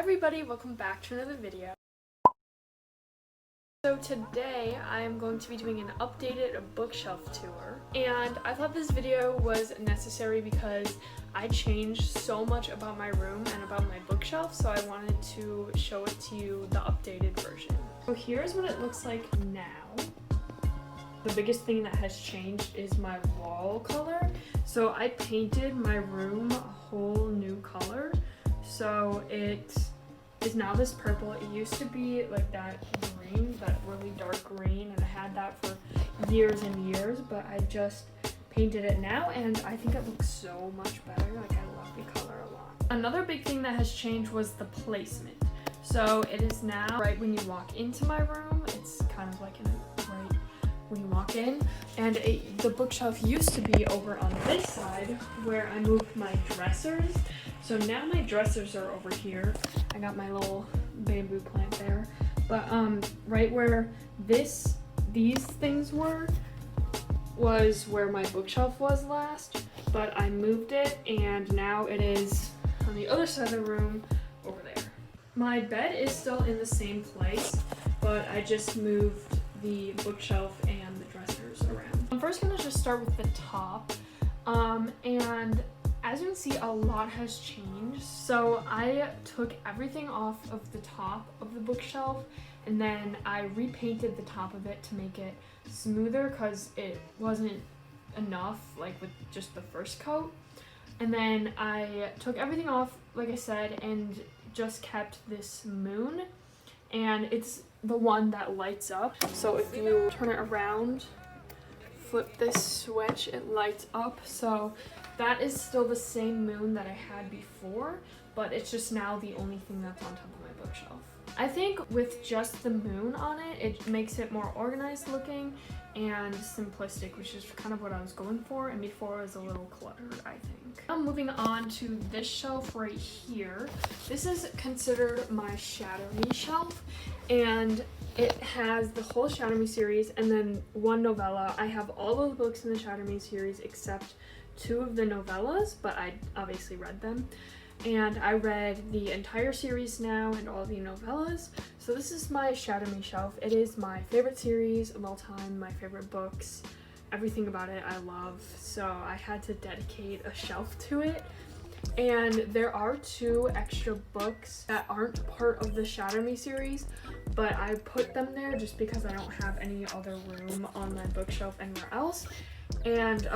Everybody, welcome back to another video. So today I am going to be doing an updated bookshelf tour, and I thought this video was necessary because I changed so much about my room and about my bookshelf, so I wanted to show it to you, the updated version. So here's what it looks like now. The biggest thing that has changed is my wall color. So I painted my room a whole new color. So it is now this purple. It used to be like that green, that really dark green, and I had that for years and years, but I just painted it now and I think it looks so much better. Like, I love the color a lot. Another big thing that has changed was the placement. So it is now right when you walk into my room. It's kind of like right when you walk in, and the bookshelf used to be over on this side where I moved my dressers. So now my dressers are over here. I got my little bamboo plant there, but right where these things was where my bookshelf was last, but I moved it and now it is on the other side of the room over there. My bed is still in the same place, but I just moved the bookshelf and the dressers around. I'm first gonna just start with the top, and as you can see, a lot has changed. So I took everything off of the top of the bookshelf and then I repainted the top of it to make it smoother because it wasn't enough, like with just the first coat. And then I took everything off, like I said, and just kept this moon, and it's the one that lights up. So if you turn it around, flip this switch, it lights up. So that is still the same moon that I had before, but it's just now the only thing that's on top of my bookshelf. I think with just the moon on it, it makes it more organized looking and simplistic, which is kind of what I was going for, and before it was a little cluttered, I think. Now moving on to this shelf right here. This is considered my Shatter Me shelf, and it has the whole Shatter Me series and then one novella. I have all of the books in the Shatter Me series except 2 of the novellas, but I obviously read them. And I read the entire series now and all the novellas. So this is my Shatter Me shelf. It is my favorite series of all time, my favorite books. Everything about it I love, so I had to dedicate a shelf to it. And there are 2 extra books that aren't part of the Shatter Me series, but I put them there just because I don't have any other room on my bookshelf anywhere else. And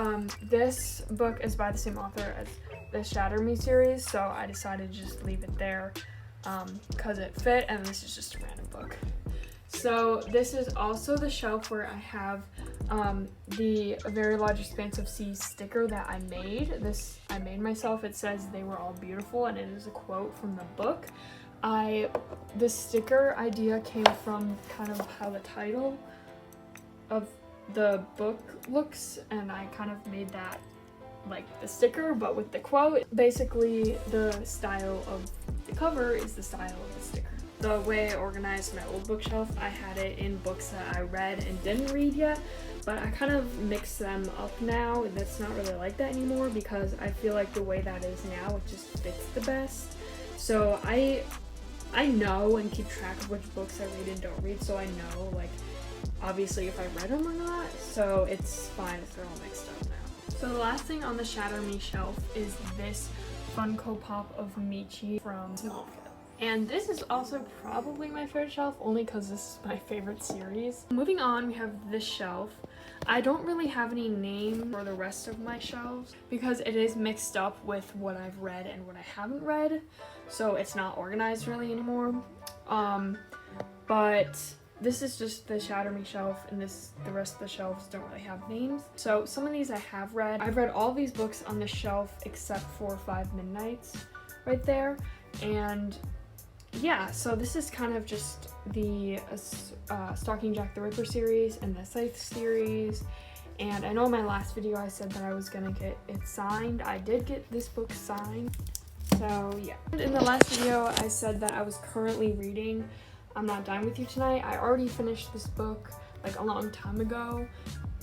this book is by the same author as the Shatter Me series, so I decided to just leave it there because it fit, and this is just a random book. So this is also the shelf where I have the Very Large Expanse of Sea sticker that I made. This I made myself. It says "They were all beautiful," and it is a quote from the book. The sticker idea came from kind of how the title of the book looks, and I kind of made that like the sticker but with the quote. Basically the style of the cover is the style of the sticker. The way I organized my old bookshelf, I had it in books that I read and didn't read yet, but I kind of mixed them up now, and that's not really like that anymore because I feel like the way that is now, it just fits the best. So I know and keep track of which books I read and don't read, so I know like obviously if I read them or not, so it's fine if they're all mixed up now. So the last thing on the Shatter Me shelf is this Funko Pop of Michi from Goodreads. And this is also probably my favorite shelf, only because this is my favorite series. Moving on, we have this shelf. I don't really have any name for the rest of my shelves because it is mixed up with what I've read and what I haven't read, so it's not organized really anymore. But this is just the Shatter Me shelf, and the rest of the shelves don't really have names. So some of these I have read. I've read all these books on the shelf except for 5 Midnights right there. And yeah, so this is kind of just the Stalking Jack the Ripper series and the Scythe series. And I know in my last video I said that I was gonna get it signed. I did get this book signed, so yeah. And in the last video I said that I was currently reading I'm Not Done With You Tonight. I already finished this book like a long time ago,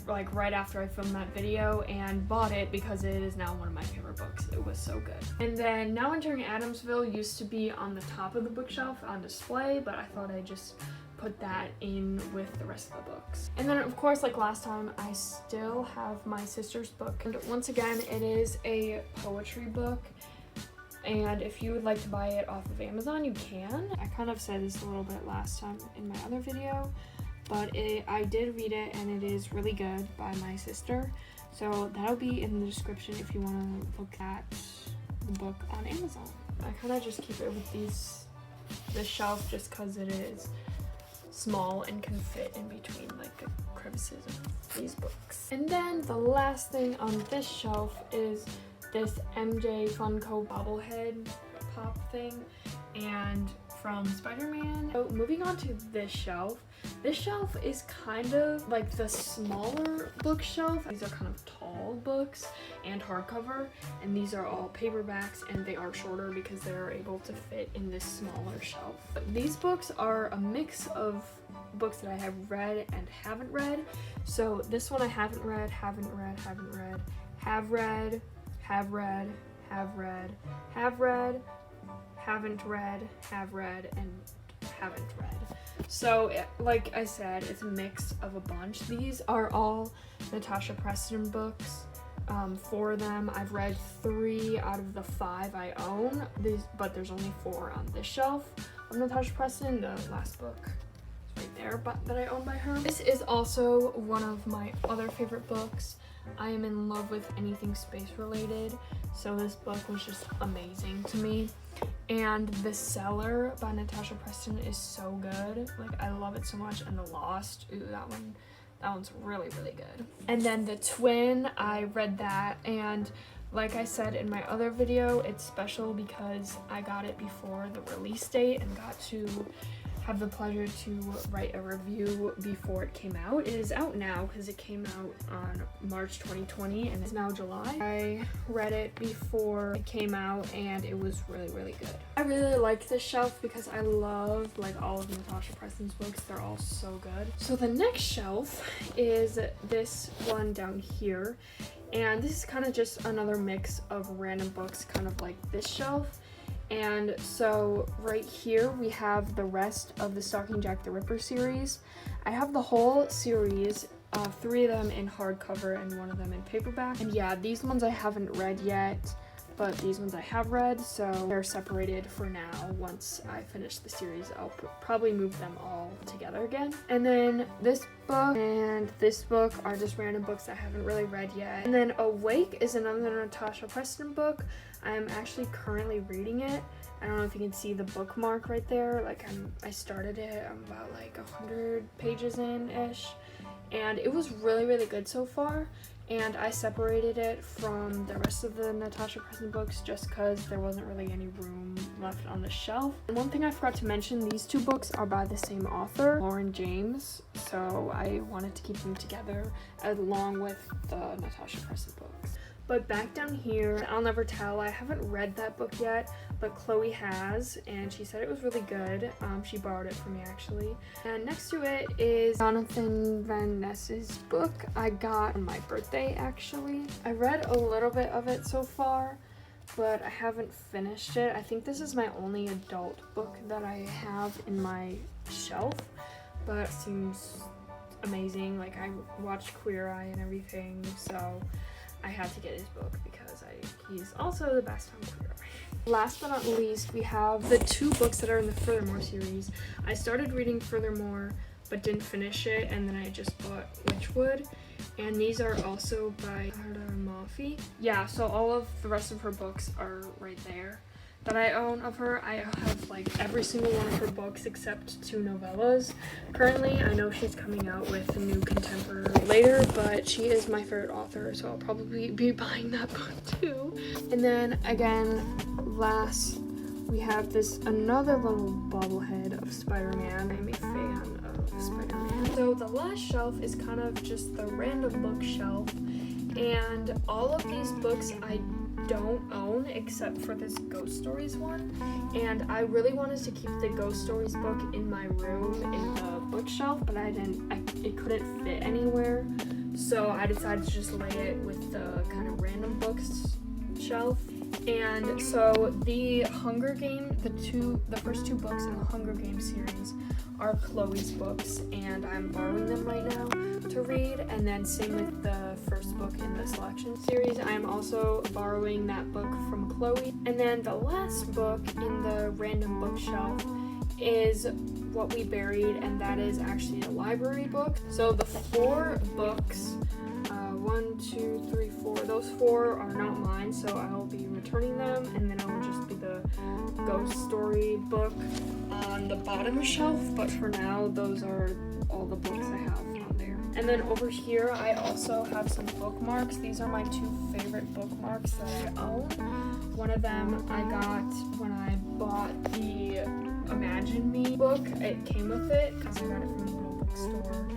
like right after I filmed that video and bought it because it is now one of my favorite books. It was so good. And then Now Entering Adamsville used to be on the top of the bookshelf on display, but I thought I'd just put that in with the rest of the books. And then of course, like last time, I still have my sister's book. And once again, it is a poetry book. And if you would like to buy it off of Amazon, you can. I kind of said this a little bit last time in my other video, but I did read it and it is really good, by my sister. So that'll be in the description if you want to look at the book on Amazon. I kind of just keep it with this shelf just because it is small and can fit in between like the crevices of these books. And then the last thing on this shelf is this MJ Funko bobblehead pop thing and from Spider-Man. So moving on to this shelf is kind of like the smaller bookshelf. These are kind of tall books and hardcover, and these are all paperbacks, and they are shorter because they are able to fit in this smaller shelf. But these books are a mix of books that I have read and haven't read. So this one I haven't read, have read, haven't read, have read, and haven't read. So like I said, it's a mix of a bunch. These are all Natasha Preston books. 4 of them I've read 3 out of the 5 I own. But there's only 4 on this shelf of Natasha Preston. The last book is right there, but that I own by her. This is also one of my other favorite books. I am in love with anything space related, so this book was just amazing to me. And The Cellar by Natasha Preston is so good. Like, I love it so much. And The Lost, ooh, that one's really, really good. And then The Twin, I read that, and like I said in my other video, it's special because I got it before the release date and got to have the pleasure to write a review before it came out. It is out now because it came out on March 2020 and it's now July. I read it before it came out and it was really, really good. I really like this shelf because I love like all of Natasha Preston's books. They're all so good. So the next shelf is this one down here, and this is kind of just another mix of random books, kind of like this shelf. And so right here we have the rest of the Stalking Jack the Ripper series. I have the whole series, 3 of them in hardcover and 1 of them in paperback. And yeah, these ones I haven't read yet, but these ones I have read, so they're separated for now. Once I finish the series, I'll probably move them all together again. And then this book and this book are just random books I haven't really read yet. And then Awake is another Natasha Preston book. I am actually currently reading it. I don't know if you can see the bookmark right there. Like I started it, I'm about like 100 pages in-ish. And it was really, really good so far. And I separated it from the rest of the Natasha Preston books just because there wasn't really any room left on the shelf. And one thing I forgot to mention, these 2 books are by the same author, Lauren James. So I wanted to keep them together along with the Natasha Preston books. But back down here, I'll Never Tell, I haven't read that book yet, but Chloe has, and she said it was really good. She borrowed it from me actually. And next to it is Jonathan Van Ness's book I got on my birthday actually. I read a little bit of it so far, but I haven't finished it. I think this is my only adult book that I have in my shelf, but it seems amazing. Like, I watched Queer Eye and everything, so I had to get his book because he's also the best on Queer Eye. Last but not least, we have the 2 books that are in the Furthermore series. I started reading Furthermore, but didn't finish it, and then I just bought Witchwood. And these are also by Harda Mafi. Yeah, so all of the rest of her books are right there that I own of her. I have like every single one of her books except 2 novellas. Currently, I know she's coming out with a new contemporary later, but she is my favorite author, so I'll probably be buying that book too. And then again, last, we have this another little bobblehead of Spider-Man. I'm a fan of Spider-Man. So the last shelf is kind of just the random bookshelf, and all of these books I don't own except for this Ghost Stories one, and I really wanted to keep the Ghost Stories book in my room in the bookshelf, but it couldn't fit anywhere, so I decided to just lay it with the kind of random books shelf. And so the Hunger Game, the first two books in the Hunger Games series are Chloe's books, and I'm borrowing them right now to read. And then same with the first book in the selection series, I am also borrowing that book from Chloe. And then the last book in the random bookshelf is What We Buried, and that is actually a library book. So the 4 books, 1, 2, 3, 4, those 4 are not mine, so I'll be returning them, and then it'll just be the ghost story book on the bottom shelf. But for now, those are all the books I have on there. And then over here, I also have some bookmarks. These are my 2 favorite bookmarks that I own. One of them I got when I bought the Imagine Me book. It came with it because I got it from a little bookstore,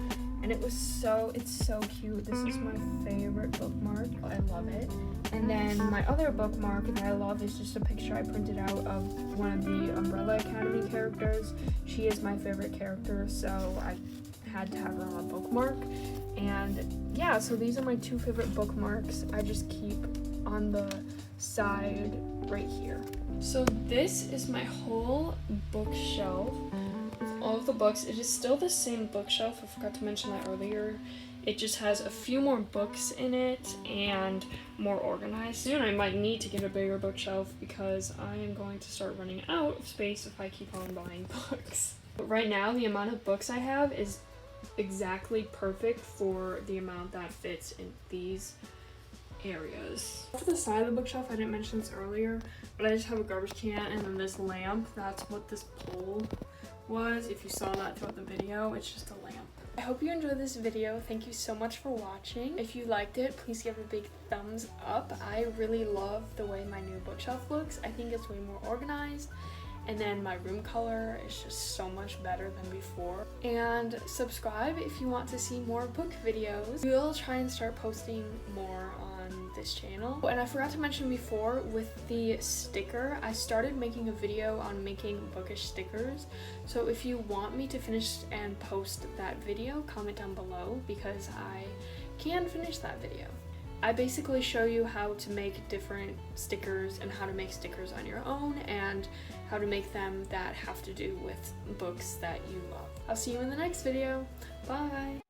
and it's so cute. This is my favorite bookmark. I love it. And then my other bookmark that I love is just a picture I printed out of one of the Umbrella Academy characters. She is my favorite character, so I had to have her on a bookmark. And yeah, so these are my 2 favorite bookmarks. I just keep on the side right here. So this is my whole bookshelf with all of the books. It is still the same bookshelf. I forgot to mention that earlier. It just has a few more books in it and more organized. Soon I might need to get a bigger bookshelf because I am going to start running out of space if I keep on buying books. But right now, the amount of books I have is exactly perfect for the amount that fits in these areas. For the side of the bookshelf, I didn't mention this earlier, but I just have a garbage can and then this lamp. That's what this pole was. If you saw that throughout the video, it's just a lamp. I hope you enjoyed this video. Thank you so much for watching. If you liked it, please give a big thumbs up. I really love the way my new bookshelf looks. I think it's way more organized. And then my room color is just so much better than before. And subscribe if you want to see more book videos. We'll try and start posting more on this channel. And I forgot to mention before, with the sticker, I started making a video on making bookish stickers. So if you want me to finish and post that video, comment down below because I can finish that video. I basically show you how to make different stickers and how to make stickers on your own and how to make them that have to do with books that you love. I'll see you in the next video. Bye!